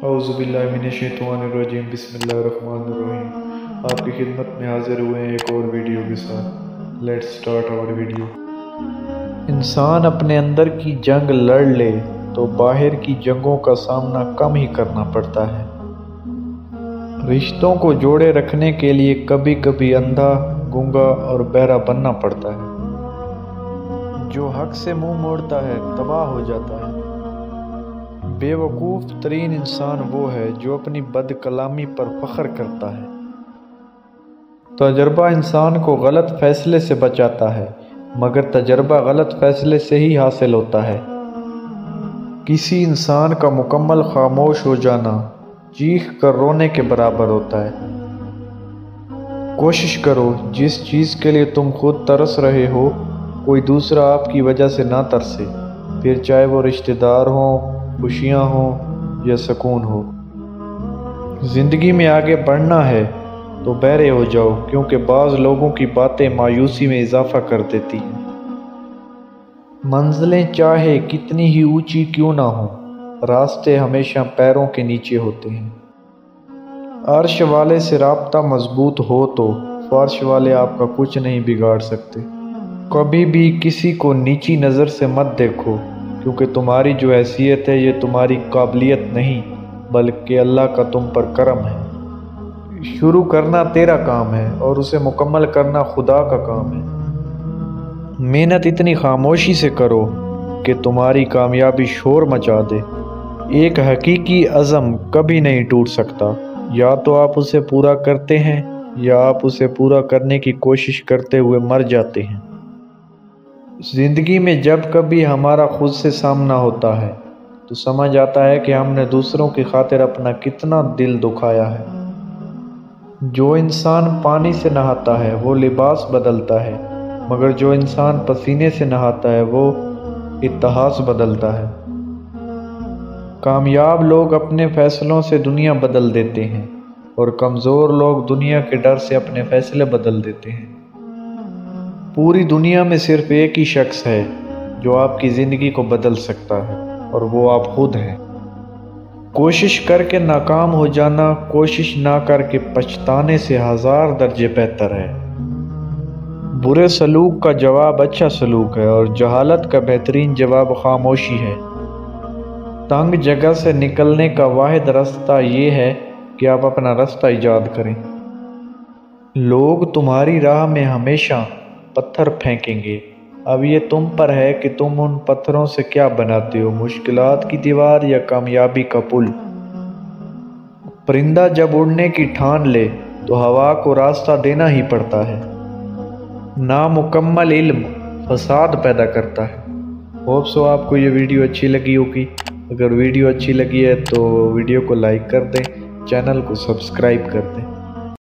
औज़ुबिल्लाहिमिनश्शैतानिर्रजीम बिस्मिल्लाहिर्रहमानिर्रहीम। आपकी खिदमत में हाजिर हुए हैं एक और वीडियो के साथ। Let's start our video. इंसान अपने अंदर की जंग लड़ ले तो बाहर की जंगों का सामना कम ही करना पड़ता है। रिश्तों को जोड़े रखने के लिए कभी कभी अंधा, गूंगा और बहरा बनना पड़ता है। जो हक से मुंह मोड़ता है तबाह हो जाता है। बेवकूफ़ तरीन इंसान वो है जो अपनी बदकलामी पर फख्र करता है। तजर्बा इंसान को गलत फैसले से बचाता है, मगर तजर्बा गलत फैसले से ही हासिल होता है। किसी इंसान का मुकम्मल खामोश हो जाना चीख कर रोने के बराबर होता है। कोशिश करो जिस चीज़ के लिए तुम खुद तरस रहे हो कोई दूसरा आपकी वजह से ना तरसे, फिर चाहे वो रिश्तेदार हों, खुशियाँ हों या सुकून हो। ज़िंदगी में आगे बढ़ना है तो बहरे हो जाओ, क्योंकि बाज़ लोगों की बातें मायूसी में इजाफा कर देती हैं। मंजिलें चाहे कितनी ही ऊंची क्यों ना हो, रास्ते हमेशा पैरों के नीचे होते हैं। अर्श वाले से राब्ता मजबूत हो तो फर्श वाले आपका कुछ नहीं बिगाड़ सकते। कभी भी किसी को नीची नज़र से मत देखो, क्योंकि तुम्हारी जो हैसियत है ये तुम्हारी काबिलियत नहीं बल्कि अल्लाह का तुम पर करम है। शुरू करना तेरा काम है और उसे मुकम्मल करना खुदा का काम है। मेहनत इतनी खामोशी से करो कि तुम्हारी कामयाबी शोर मचा दे। एक हकीकी अज़म कभी नहीं टूट सकता, या तो आप उसे पूरा करते हैं या आप उसे पूरा करने की कोशिश करते हुए मर जाते हैं। ज़िंदगी में जब कभी हमारा खुद से सामना होता है तो समझ आता है कि हमने दूसरों की खातिर अपना कितना दिल दुखाया है। जो इंसान पानी से नहाता है वो लिबास बदलता है, मगर जो इंसान पसीने से नहाता है वो इतिहास बदलता है। कामयाब लोग अपने फैसलों से दुनिया बदल देते हैं और कमज़ोर लोग दुनिया के डर से अपने फैसले बदल देते हैं। पूरी दुनिया में सिर्फ एक ही शख्स है जो आपकी ज़िंदगी को बदल सकता है, और वो आप खुद हैं। कोशिश करके नाकाम हो जाना कोशिश ना करके पछताने से 1000 दर्जे बेहतर है। बुरे सलूक का जवाब अच्छा सलूक है और जहालत का बेहतरीन जवाब खामोशी है। तंग जगह से निकलने का वाहिद रास्ता ये है कि आप अपना रास्ता ईजाद करें। लोग तुम्हारी राह में हमेशा पत्थर फेंकेंगे, अब ये तुम पर है कि तुम उन पत्थरों से क्या बनाते हो, मुश्किलात की दीवार या कामयाबी का पुल। परिंदा जब उड़ने की ठान ले तो हवा को रास्ता देना ही पड़ता है। नामुकम्मल इल्म फसाद पैदा करता है। होप सो आपको ये वीडियो अच्छी लगी होगी। अगर वीडियो अच्छी लगी है तो वीडियो को लाइक कर दें, चैनल को सब्सक्राइब कर दें।